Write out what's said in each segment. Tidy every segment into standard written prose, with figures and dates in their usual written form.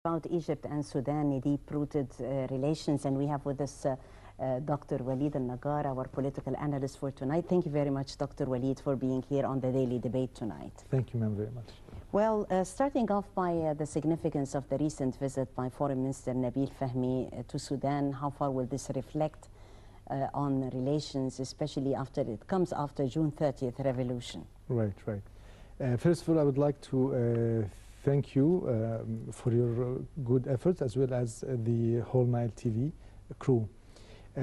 About Egypt and Sudan, deep-rooted relations, and we have with us Dr. Walid al-Naggar, our political analyst for tonight. Thank you very much, Dr. Walid, for being here on the Daily Debate tonight. Thank you, ma'am, very much. Well, starting off by the significance of the recent visit by Foreign Minister Nabil Fahmy to Sudan, how far will this reflect on relations, especially after it comes after June 30th revolution? Right. First of all, I would like to thank you for your good efforts, as well as the whole Nile TV crew.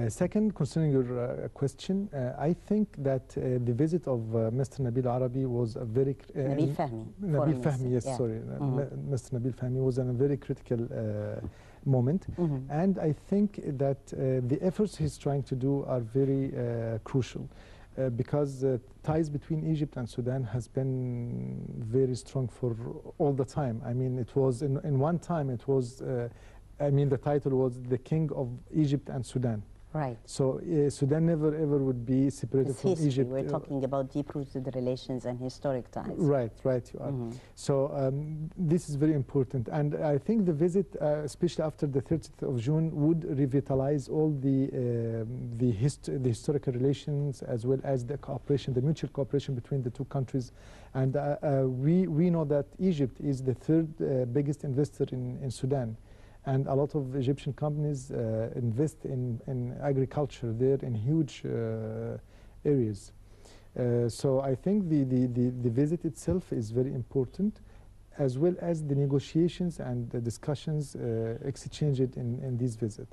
Second, concerning your question, I think that the visit of Mr. Nabil Arabi was a very... Nabil Fahmy. Nabil Fahmy, yes, yeah. Sorry. Mr. Nabil Fahmy was in a very critical moment. And I think that the efforts he's trying to do are very crucial. Because ties between Egypt and Sudan has been very strong for all the time. I mean, it was in one time, it was, I mean, the title was the King of Egypt and Sudan. Right. So Sudan never ever would be separated from Egypt. We're talking about deep-rooted relations and historic ties. Right, you are. So this is very important. And I think the visit, especially after the 30th of June, would revitalize all the historical relations, as well as the cooperation, the mutual cooperation between the two countries. And we know that Egypt is the third biggest investor in Sudan. And a lot of Egyptian companies invest in agriculture there in huge areas. So I think the visit itself is very important, as well as the negotiations and the discussions exchanged in this visit.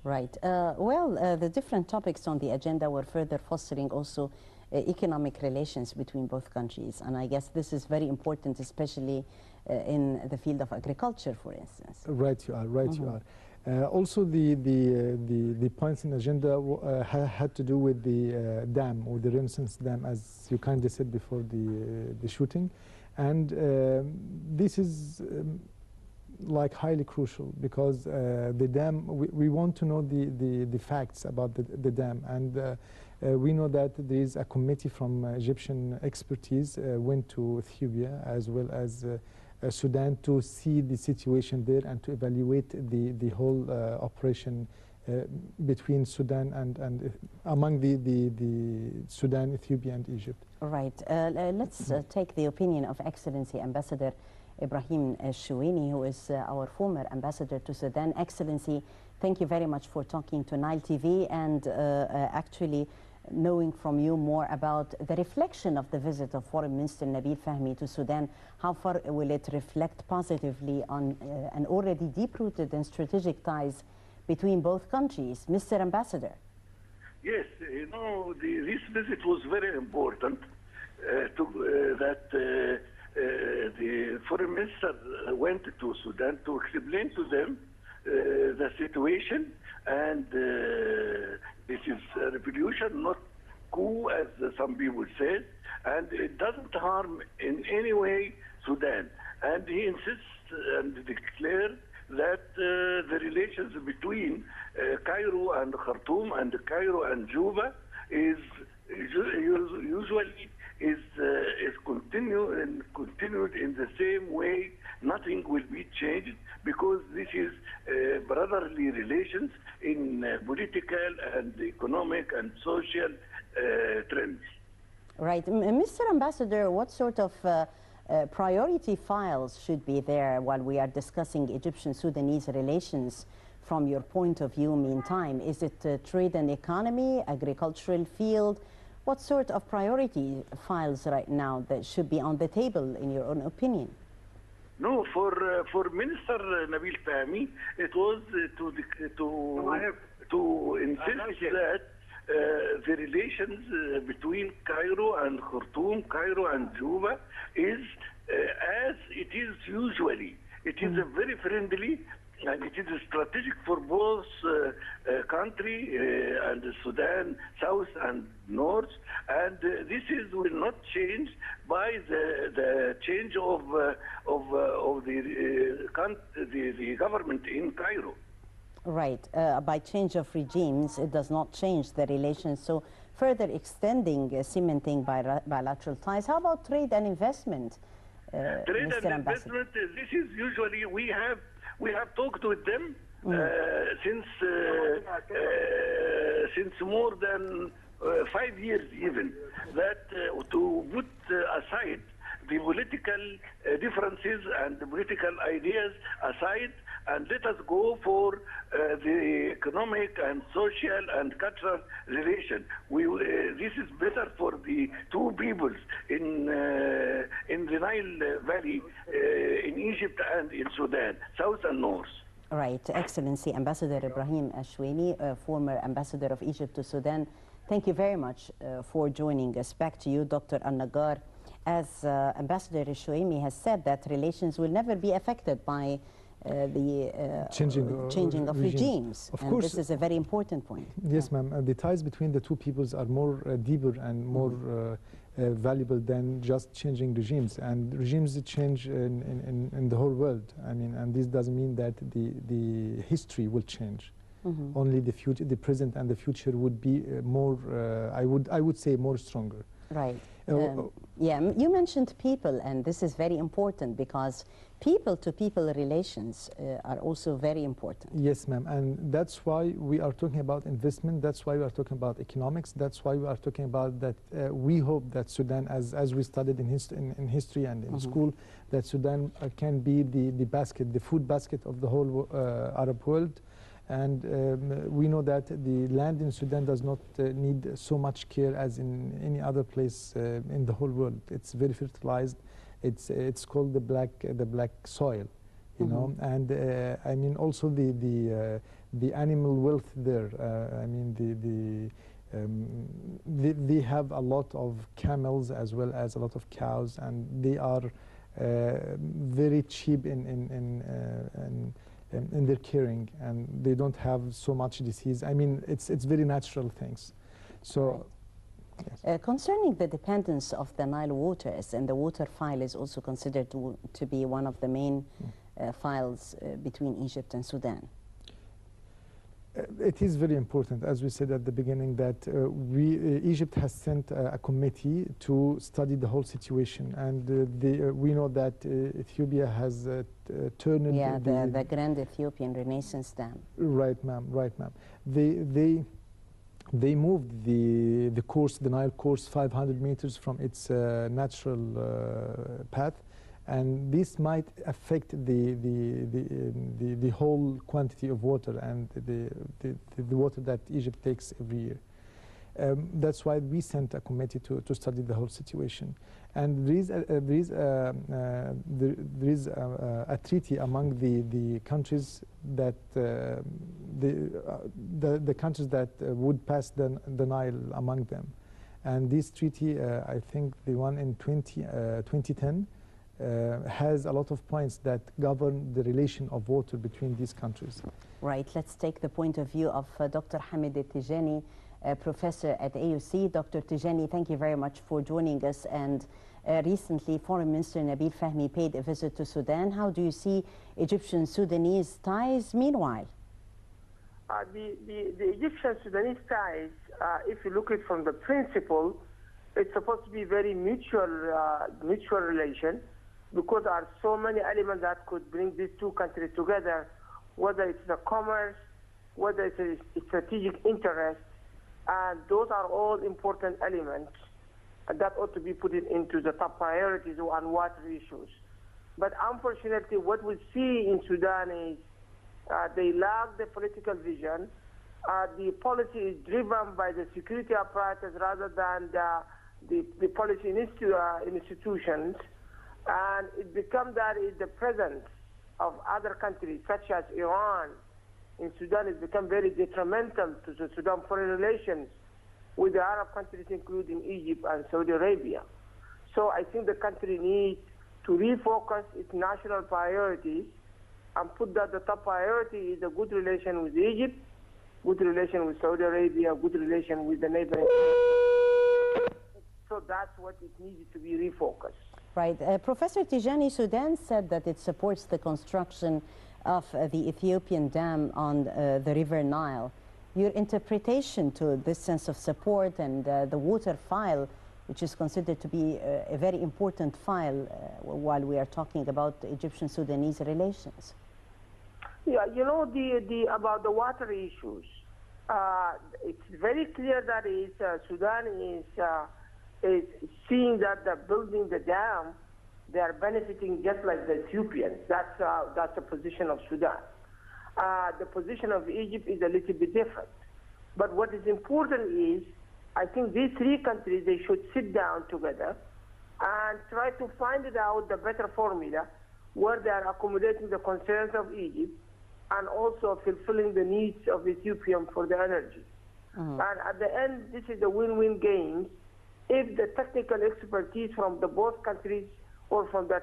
Right. Well, the different topics on the agenda were further fostering also economic relations between both countries. And I guess this is very important, especially in the field of agriculture, for instance. Right, you are. Also, the points in the agenda had to do with the dam, or the Renaissance Dam, as you kindly said before the shooting. And this is like highly crucial, because the dam, we want to know the facts about the dam. And we know that there is a committee from Egyptian expertise went to Ethiopia as well as Sudan to see the situation there and to evaluate the whole operation between Sudan and among the Sudan, Ethiopia, and Egypt. Right. Let's take the opinion of Excellency Ambassador Ibrahim Shuini, who is our former ambassador to Sudan. Excellency, thank you very much for talking to Nile TV and actually knowing from you more about the reflection of the visit of Foreign Minister Nabil Fahmy to Sudan. How far will it reflect positively on an already deep-rooted and strategic ties between both countries? Mr. Ambassador. Yes, you know, this visit was very important that the Foreign Minister went to Sudan to explain to them the situation, and this is a revolution, not coup, as some people said, and it doesn't harm in any way Sudan. And he insists and declares that the relations between Cairo and Khartoum and Cairo and Juba is usually continued in the same way. Nothing will be changed, because this is brotherly relations in political and economic and social trends. Right. Mr. Ambassador, what sort of priority files should be there while we are discussing Egyptian-Sudanese relations from your point of view meantime? Is it trade and economy, agricultural field? What sort of priority files right now that should be on the table, in your own opinion? No, for Minister Nabil Fahmy, it was to insist that the relations between Cairo and Khartoum, Cairo and Juba is as it is usually. It is a very friendly, and it is strategic for both country and Sudan, south and north, and this will not change by the change of the government in Cairo. Right. By change of regimes, it does not change the relations. So further extending, cementing bilateral ties. How about trade and investment? Trade and investment, this is usually, we have We have talked with them since more than 5 years even, that to put aside the political differences and the political ideas aside, and let us go for the economic and social and cultural relation. This is better for the two peoples in the Nile Valley, in Egypt and in Sudan, south and north. Right, Excellency Ambassador Ibrahim Ashwini, former ambassador of Egypt to Sudan, thank you very much for joining us. Back to you, Dr. Al-Naggar. As Ambassador Ashwini has said, that relations will never be affected by the changing of regimes. Of and course, this is a very important point. Yes, ma'am. The ties between the two peoples are more deeper and more valuable than just changing regimes. And regimes change in the whole world. I mean, and this doesn't mean that the history will change. Only the future, the present, and the future would be more. I would say more stronger. Right. Yeah, you mentioned people, and this is very important because people-to-people relations are also very important. Yes, ma'am, and that's why we are talking about investment. That's why we are talking about economics. That's why we are talking about that. We hope that Sudan, as we studied in history and in school, that Sudan can be the food basket of the whole Arab world. And we know that the land in Sudan does not need so much care as in any other place in the whole world. It's very fertilized. It's called the black soil, you know. And I mean also the animal wealth there. I mean they have a lot of camels as well as a lot of cows, and they are very cheap in their caring, and they don't have so much disease. I mean, it's very natural things. So, yes. Concerning the dependence of the Nile waters, and the water file is also considered to be one of the main files between Egypt and Sudan. It is very important, as we said at the beginning, that Egypt has sent a committee to study the whole situation, and we know that Ethiopia has turned the Grand Ethiopian Renaissance Dam. Right, ma'am. Right, ma'am. They moved the Nile course 500 meters from its natural path. And this might affect the whole quantity of water and the water that Egypt takes every year. That's why we sent a committee to study the whole situation. And there is a treaty among the countries that the countries that would pass the Nile among them. And this treaty, I think the one in 2010. Has a lot of points that govern the relation of water between these countries. Right. Let's take the point of view of Dr. Hamid Tijani, professor at AUC. Dr. Tijani, thank you very much for joining us. And recently, Foreign Minister Nabil Fahmy paid a visit to Sudan. How do you see Egyptian-Sudanese ties meanwhile? The Egyptian-Sudanese ties, if you look at it from the principle, it's supposed to be very mutual relation, because there are so many elements that could bring these two countries together, whether it's the commerce, whether it's a strategic interest, and those are all important elements that ought to be put into the top priorities on water issues. But unfortunately, what we see in Sudan is they lack the political vision. The policy is driven by the security apparatus rather than the policy institutions. And it becomes that is the presence of other countries, such as Iran, in Sudan has become very detrimental to the Sudan foreign relations with the Arab countries, including Egypt and Saudi Arabia. So I think the country needs to refocus its national priorities and put that the top priority is a good relation with Egypt, good relation with Saudi Arabia, good relation with the neighboring countries. So that's what it needed to be refocused. Right. Professor Tijani, Sudan said that it supports the construction of the Ethiopian dam on the River Nile. Your interpretation to this sense of support and the water file, which is considered to be a very important file while we are talking about Egyptian-Sudanese relations? Yeah, you know, about the water issues. It's very clear that Sudan is seeing that the building the dam, they are benefiting just like the Ethiopians. That's the position of Sudan. The position of Egypt is a little bit different. But what is important is, I think these three countries, they should sit down together and try to find it out the better formula where they are accommodating the concerns of Egypt and also fulfilling the needs of Ethiopia for the energy. And at the end, this is a win-win game if the technical expertise from the both countries or from the